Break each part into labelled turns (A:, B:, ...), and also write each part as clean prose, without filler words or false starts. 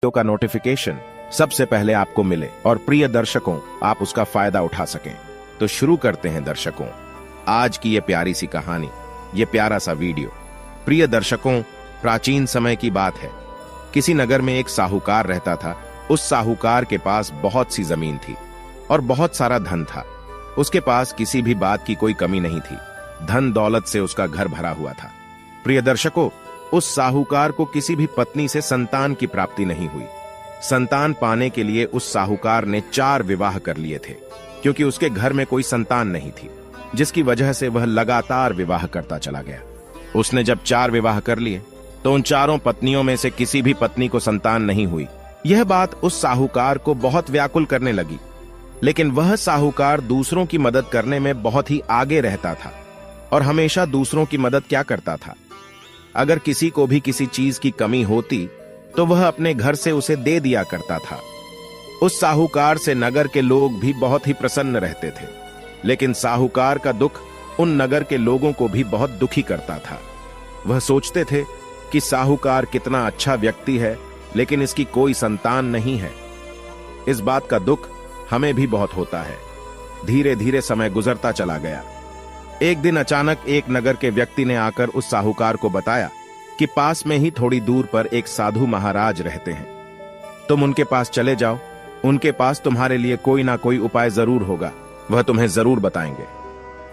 A: Video का notification सबसे पहले आपको मिले और प्रिय दर्शकों आप उसका फायदा उठा सकें। तो शुरू करते हैं दर्शकों आज की ये प्यारी सी कहानी, ये प्यारा सा वीडियो। प्रिय दर्शकों, प्राचीन समय की बात है। किसी नगर में एक साहूकार रहता था। उस साहूकार के पास बहुत सी जमीन थी और बहुत सारा धन था। उसके पास किसी भी बात की कोई कमी नहीं थी। धन दौलत से उसका घर भरा हुआ था। प्रिय दर्शकों, उस साहूकार को किसी भी पत्नी से संतान की प्राप्ति नहीं हुई। संतान पाने के लिए उस साहूकार ने 4 विवाह कर लिए थे, क्योंकि उसके घर में कोई संतान नहीं थी, जिसकी वजह से वह लगातार विवाह करता चला गया। उसने जब 4 विवाह कर लिए तो उन 4 पत्नियों में से किसी भी पत्नी को संतान नहीं हुई। यह बात उस साहूकार को बहुत व्याकुल करने लगी। लेकिन वह साहूकार दूसरों की मदद करने में बहुत ही आगे रहता था और हमेशा दूसरों की मदद क्या करता था, अगर किसी को भी किसी चीज की कमी होती तो वह अपने घर से उसे दे दिया करता था। उस साहूकार से नगर के लोग भी बहुत ही प्रसन्न रहते थे। लेकिन साहूकार का दुख उन नगर के लोगों को भी बहुत दुखी करता था। वह सोचते थे कि साहूकार कितना अच्छा व्यक्ति है, लेकिन इसकी कोई संतान नहीं है। इस बात का दुख हमें भी बहुत होता है। धीरे धीरे समय गुजरता चला गया। एक दिन अचानक एक नगर के व्यक्ति ने आकर उस साहूकार को बताया कि पास में ही थोड़ी दूर पर एक साधु महाराज रहते हैं। तुम उनके पास चले जाओ, उनके पास तुम्हारे लिए कोई ना कोई उपाय जरूर होगा। वह तुम्हें जरूर बताएंगे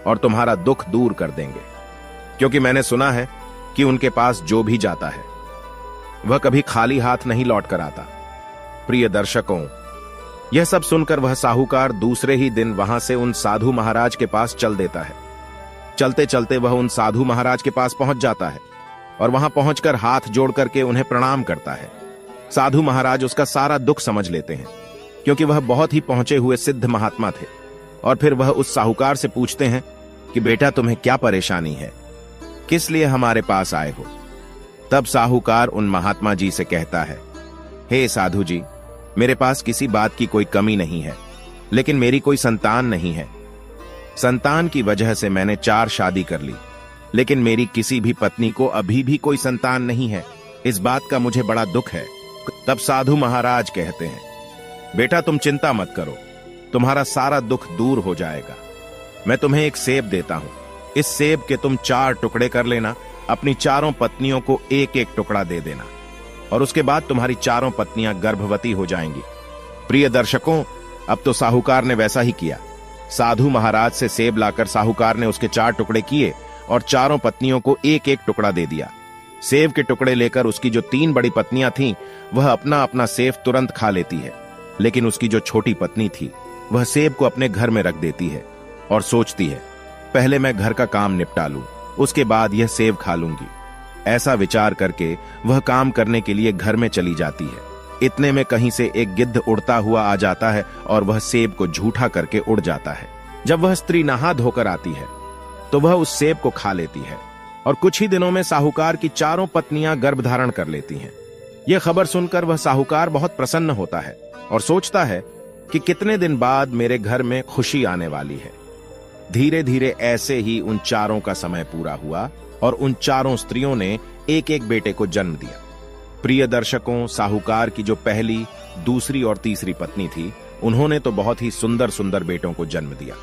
A: और तुम्हारा दुख दूर कर देंगे, क्योंकि मैंने सुना है कि उनके पास जो भी जाता है वह कभी खाली हाथ नहीं लौट कर आता। प्रिय दर्शकों, यह सब सुनकर वह साहूकार दूसरे ही दिन वहां से उन साधु महाराज के पास चल देता है। चलते चलते वह उन साधु महाराज के पास पहुंच जाता है और वहां पहुंचकर हाथ जोड़ करके उन्हें प्रणाम करता है। साधु महाराज उसका सारा दुख समझ लेते हैं, क्योंकि वह बहुत ही पहुंचे हुए सिद्ध महात्मा थे। और फिर वह उस साहूकार से पूछते हैं कि बेटा तुम्हें क्या परेशानी है, किस लिए हमारे पास आए हो। तब साहूकार उन महात्मा जी से कहता है, हे साधु जी, मेरे पास किसी बात की कोई कमी नहीं है, लेकिन मेरी कोई संतान नहीं है। संतान की वजह से मैंने 4 शादी कर ली, लेकिन मेरी किसी भी पत्नी को अभी भी कोई संतान नहीं है। इस बात का मुझे बड़ा दुख है। तब साधु महाराज कहते हैं, बेटा तुम चिंता मत करो, तुम्हारा सारा दुख दूर हो जाएगा। मैं तुम्हें एक सेब देता हूं। इस सेब के तुम 4 टुकड़े कर लेना, अपनी 4 पत्नियों को एक एक टुकड़ा दे देना, और उसके बाद तुम्हारी 4 पत्नियां गर्भवती हो जाएंगी। प्रिय दर्शकों, अब तो साहूकार ने वैसा ही किया। साधु महाराज से सेब लाकर साहूकार ने उसके 4 टुकड़े किए और 4 पत्नियों को एक एक टुकड़ा दे दिया। सेब के टुकड़े लेकर उसकी जो 3 बड़ी पत्नियां थीं, वह अपना अपना सेब तुरंत खा लेती है, लेकिन उसकी जो छोटी पत्नी थी वह सेब को अपने घर में रख देती है और सोचती है, पहले मैं घर का काम निपटा लूं, उसके बाद यह सेब खा लूंगी। ऐसा विचार करके वह काम करने के लिए घर में चली जाती है। इतने में कहीं से एक गिद्ध उड़ता हुआ आ जाता है और वह सेब को झूठा करके उड़ जाता है। जब वह स्त्री नहा धोकर आती है तो वह उस सेब को खा लेती है और कुछ ही दिनों में साहूकार की 4 पत्नियां गर्भ धारण कर लेती हैं। यह खबर सुनकर वह साहूकार बहुत प्रसन्न होता है और सोचता है कि कितने दिन बाद मेरे घर में खुशी आने वाली है। धीरे धीरे ऐसे ही उन 4 का समय पूरा हुआ और उन 4 स्त्रियों ने एक एक बेटे को जन्म दिया। प्रिय दर्शकों, साहूकार की जो पहली, दूसरी और तीसरी पत्नी थी, उन्होंने तो बहुत ही सुंदर सुंदर बेटों को जन्म दिया,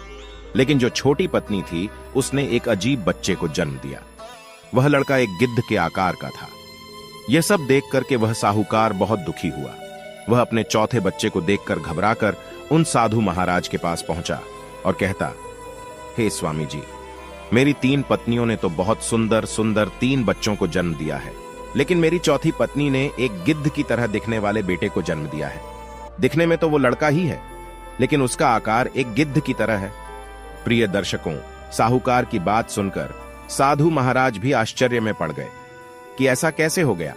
A: लेकिन जो छोटी पत्नी थी उसने एक अजीब बच्चे को जन्म दिया। वह लड़का एक गिद्ध के आकार का था। यह सब देख करके वह साहूकार बहुत दुखी हुआ। वह अपने चौथे बच्चे को देखकर घबराकर उन साधु महाराज के पास पहुंचा और कहता, हे स्वामी जी, मेरी 3 पत्नियों ने तो बहुत सुंदर सुंदर 3 बच्चों को जन्म दिया है, लेकिन मेरी चौथी पत्नी ने एक गिद्ध की तरह दिखने वाले बेटे को जन्म दिया है। दिखने में तो वो लड़का ही है, लेकिन उसका आकार एक गिद्ध की तरह है। प्रिय दर्शकों, साहूकार की बात सुनकर साधु महाराज भी आश्चर्य में पड़ गए कि ऐसा कैसे हो गया।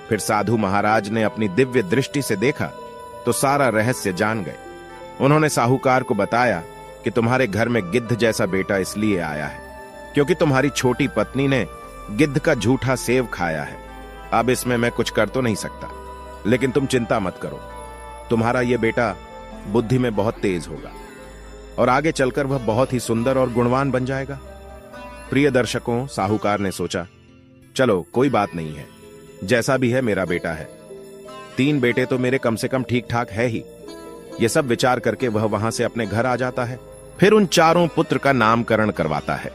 A: फिर साधु महाराज ने अपनी दिव्य दृष्टि से देखा तो सारा रहस्य जान गए। उन्होंने साहूकार को बताया कि तुम्हारे घर में गिद्ध जैसा बेटा इसलिए आया है क्योंकि तुम्हारी छोटी पत्नी ने गिद्ध का झूठा सेब खाया है। अब इसमें मैं कुछ कर तो नहीं सकता, लेकिन तुम चिंता मत करो, तुम्हारा यह बेटा बुद्धि में बहुत तेज होगा और आगे चलकर वह बहुत ही सुंदर और गुणवान बन जाएगा। प्रिय दर्शकों, साहूकार ने सोचा, चलो कोई बात नहीं है, जैसा भी है मेरा बेटा है। 3 बेटे तो मेरे कम से कम ठीक ठाक है ही। ये सब विचार करके वह वहां से अपने घर आ जाता है। फिर उन चारों पुत्र का नामकरण करवाता है।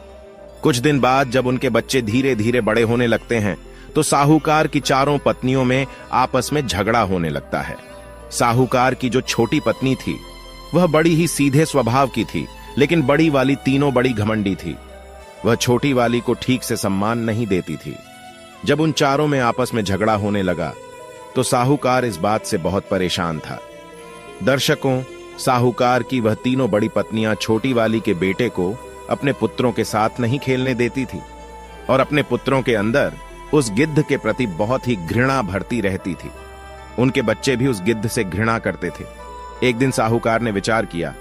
A: कुछ दिन बाद जब उनके बच्चे धीरे धीरे बड़े होने लगते हैं तो साहूकार की चारों पत्नियों में आपस में झगड़ा होने लगता है। साहूकार की जो छोटी पत्नी थी वह बड़ी ही सीधे स्वभाव की थी, लेकिन बड़ी वाली तीनों बड़ी घमंडी थी। वह छोटी वाली को ठीक से सम्मान नहीं देती थी। जब उन चारों में आपस में झगड़ा होने लगा तो साहूकार इस बात से बहुत परेशान था। दर्शकों, साहूकार की वह तीनों बड़ी पत्नियां छोटी वाली के बेटे को अपने पुत्रों के साथ नहीं खेलने देती थी और अपने पुत्रों के अंदर उस गिद्ध के प्रति बहुत ही घृणा भरती रहती थी। उनके बच्चे भी उस गिद्ध से घृणा करते थे। एक दिन साहूकार ने विचार किया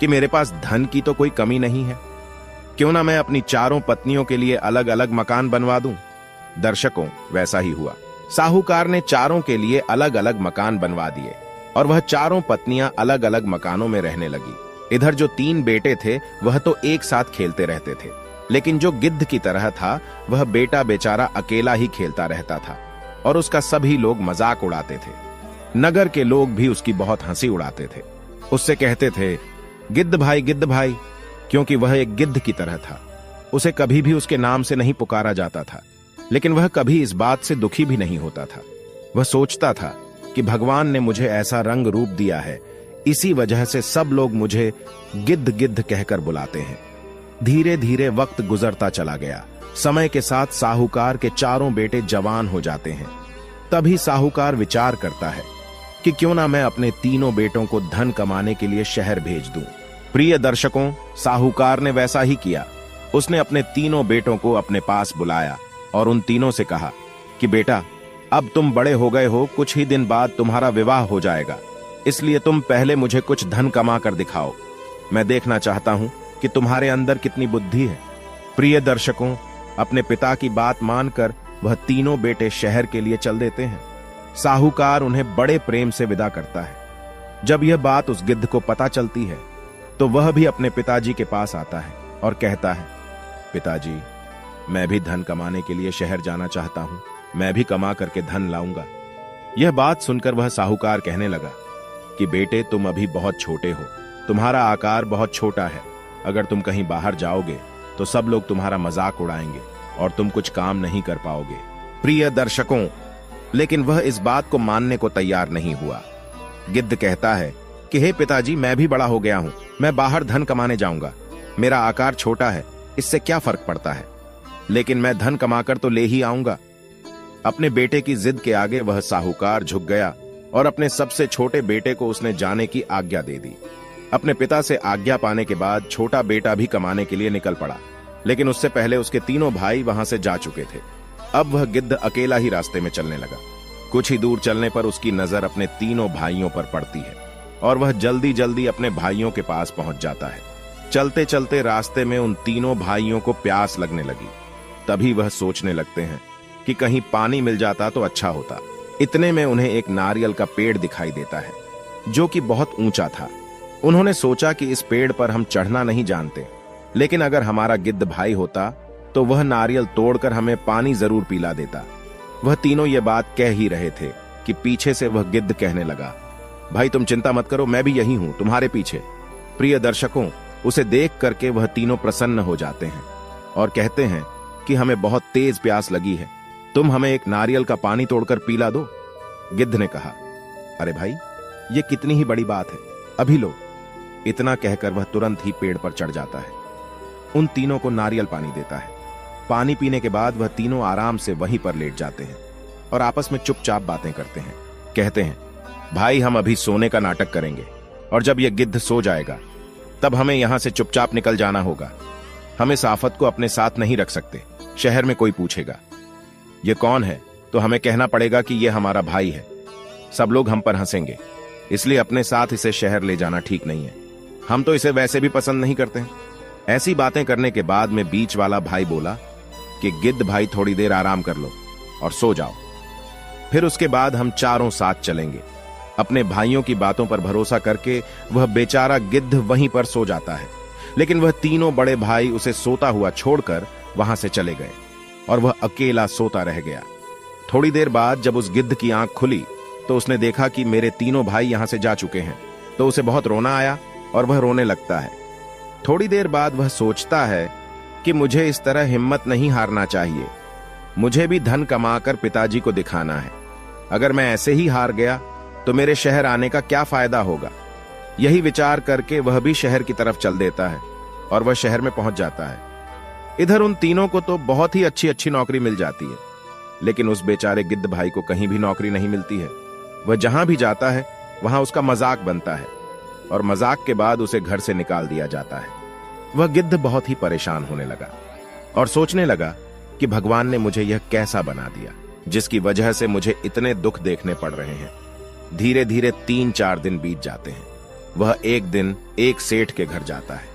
A: कि मेरे पास धन की तो कोई कमी नहीं है, क्यों ना मैं अपनी चारों पत्नियों के लिए अलग अलग मकान बनवा दूं। दर्शकों, वैसा ही हुआ। साहूकार ने चारों के लिए अलग अलग मकान बनवा दिए और वह चारों पत्नियां अलग अलग मकानों में रहने लगी। इधर जो 3 बेटे थे वह तो एक साथ खेलते रहते थे, लेकिन जो गिद्ध की तरह था वह बेटा बेचारा अकेला ही खेलता रहता था और उसका सभी लोग मजाक उड़ाते थे। नगर के लोग भी उसकी बहुत हंसी उड़ाते थे। उससे कहते थे, गिद्ध भाई, क्योंकि वह एक गिद्ध की तरह था। उसे कभी भी उसके नाम से नहीं पुकारा जाता था, लेकिन वह कभी इस बात से दुखी भी नहीं होता था। वह सोचता था कि भगवान ने मुझे ऐसा रंग रूप दिया है, इसी वजह से सब लोग मुझे गिद्ध गिद्ध कहकर बुलाते हैं। धीरे धीरे वक्त गुजरता चला गया। समय के साथ साहूकार के चारों बेटे जवान हो जाते हैं। तभी साहूकार विचार करता है कि क्यों ना मैं अपने तीनों बेटों को धन कमाने के लिए शहर भेज दूं। प्रिय दर्शकों, साहूकार ने वैसा ही किया। उसने अपने तीनों बेटों को अपने पास बुलाया और उन तीनों से कहा कि बेटा, अब तुम बड़े हो गए हो, कुछ ही दिन बाद तुम्हारा विवाह हो जाएगा, इसलिए तुम पहले मुझे कुछ धन कमा कर दिखाओ। मैं देखना चाहता हूं कि तुम्हारे अंदर कितनी बुद्धि है। प्रिय दर्शकों, अपने पिता की बात मानकर वह तीनों बेटे शहर के लिए चल देते हैं। साहूकार उन्हें बड़े प्रेम से विदा करता है। जब यह बात उस गिद्ध को पता चलती है तो वह भी अपने पिताजी के पास आता है और कहता है, पिताजी, मैं भी धन कमाने के लिए शहर जाना चाहता हूं, मैं भी कमा करके धन लाऊंगा। यह बात सुनकर वह साहूकार कहने लगा कि बेटे, तुम अभी बहुत छोटे हो, तुम्हारा आकार बहुत छोटा है। अगर तुम कहीं बाहर जाओगे तो सब लोग तुम्हारा मजाक उड़ाएंगे और तुम कुछ काम नहीं कर पाओगे। प्रिय दर्शकों, लेकिन वह इस बात को मानने को तैयार नहीं हुआ। गिद्ध कहता है कि हे पिताजी, मैं भी बड़ा हो गया हूं, मैं बाहर धन कमाने जाऊंगा। मेरा आकार छोटा है, इससे क्या फर्क पड़ता है, लेकिन मैं धन कमाकर तो ले ही आऊंगा। अपने बेटे की जिद के आगे वह साहूकार झुक गया और अपने सबसे छोटे बेटे को उसने जाने की आज्ञा दे दी। अपने पिता से आज्ञा पाने के बाद छोटा बेटा भी कमाने के लिए निकल पड़ा, लेकिन उससे पहले उसके तीनों भाई वहां से जा चुके थे। अब वह गिद्ध अकेला ही रास्ते में चलने लगा। कुछ ही दूर चलने पर उसकी नजर अपने तीनों भाइयों पर पड़ती है और वह जल्दी जल्दी अपने भाइयों के पास पहुंच जाता है। चलते चलते रास्ते में उन तीनों भाइयों को प्यास लगने लगी। तभी वह सोचने लगते हैं कि कहीं पानी मिल जाता तो अच्छा होता। इतने में उन्हें एक नारियल का पेड़ दिखाई देता है जो कि बहुत ऊंचा था। उन्होंने सोचा कि इस पेड़ पर हम चढ़ना नहीं जानते, लेकिन अगर हमारा गिद्ध भाई होता तो वह नारियल तोड़कर हमें पानी जरूर पिला देता। वह तीनों ये बात कह ही रहे थे कि पीछे से वह गिद्ध कहने लगा, भाई तुम चिंता मत करो, मैं भी यही हूं तुम्हारे पीछे। प्रिय दर्शकों, उसे देख करके वह तीनों प्रसन्न हो जाते हैं और कहते हैं कि हमें बहुत तेज प्यास लगी है, तुम हमें एक नारियल का पानी तोड़कर पिला दो। गिद्ध ने कहा, अरे भाई, ये कितनी ही बड़ी बात है, अभी लो। इतना कहकर वह तुरंत ही पेड़ पर चढ़ जाता है। उन तीनों को नारियल पानी देता है। पानी पीने के बाद वह तीनों आराम से वहीं पर लेट जाते हैं और आपस में चुपचाप बातें करते हैं। कहते हैं, भाई हम अभी सोने का नाटक करेंगे और जब यह गिद्ध सो जाएगा तब हमें यहां से चुपचाप निकल जाना होगा। हम इस आफत को अपने साथ नहीं रख सकते। शहर में कोई पूछेगा ये कौन है तो हमें कहना पड़ेगा कि यह हमारा भाई है। सब लोग हम पर हंसेंगे, इसलिए अपने साथ इसे शहर ले जाना ठीक नहीं है। हम तो इसे वैसे भी पसंद नहीं करते हैं। ऐसी बातें करने के बाद में बीच वाला भाई बोला कि गिद्ध भाई थोड़ी देर आराम कर लो और सो जाओ, फिर उसके बाद हम चारों साथ चलेंगे। अपने भाइयों की बातों पर भरोसा करके वह बेचारा गिद्ध वहीं पर सो जाता है, लेकिन वह तीनों बड़े भाई उसे सोता हुआ छोड़कर वहां से चले गए और वह अकेला सोता रह गया। थोड़ी देर बाद जब उस गिद्ध की आंख खुली तो उसने देखा कि मेरे तीनों भाई यहां से जा चुके हैं, तो उसे बहुत रोना आया और वह रोने लगता है। थोड़ी देर बाद वह सोचता है कि मुझे इस तरह हिम्मत नहीं हारना चाहिए, मुझे भी धन कमाकर पिताजी को दिखाना है। अगर मैं ऐसे ही हार गया तो मेरे शहर आने का क्या फायदा होगा। यही विचार करके वह भी शहर की तरफ चल देता है और वह शहर में पहुंच जाता है। इधर उन तीनों को तो बहुत ही अच्छी अच्छी नौकरी मिल जाती है, लेकिन उस बेचारे गिद्ध भाई को कहीं भी नौकरी नहीं मिलती है। वह जहां भी जाता है वहां उसका मजाक बनता है और मजाक के बाद उसे घर से निकाल दिया जाता है। वह गिद्ध बहुत ही परेशान होने लगा और सोचने लगा कि भगवान ने मुझे यह कैसा बना दिया जिसकी वजह से मुझे इतने दुख देखने पड़ रहे हैं। धीरे धीरे 3-4 दिन बीत जाते हैं। वह एक दिन एक सेठ के घर जाता है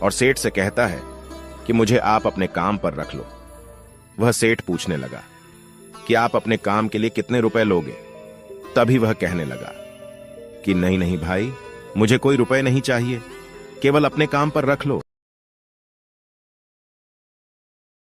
A: और सेठ से कहता है कि मुझे आप अपने काम पर रख लो। वह सेठ पूछने लगा कि आप अपने काम के लिए कितने रुपए लोगे। तभी वह कहने लगा कि नहीं नहीं भाई, मुझे कोई रुपए नहीं चाहिए, केवल अपने काम पर रख लो।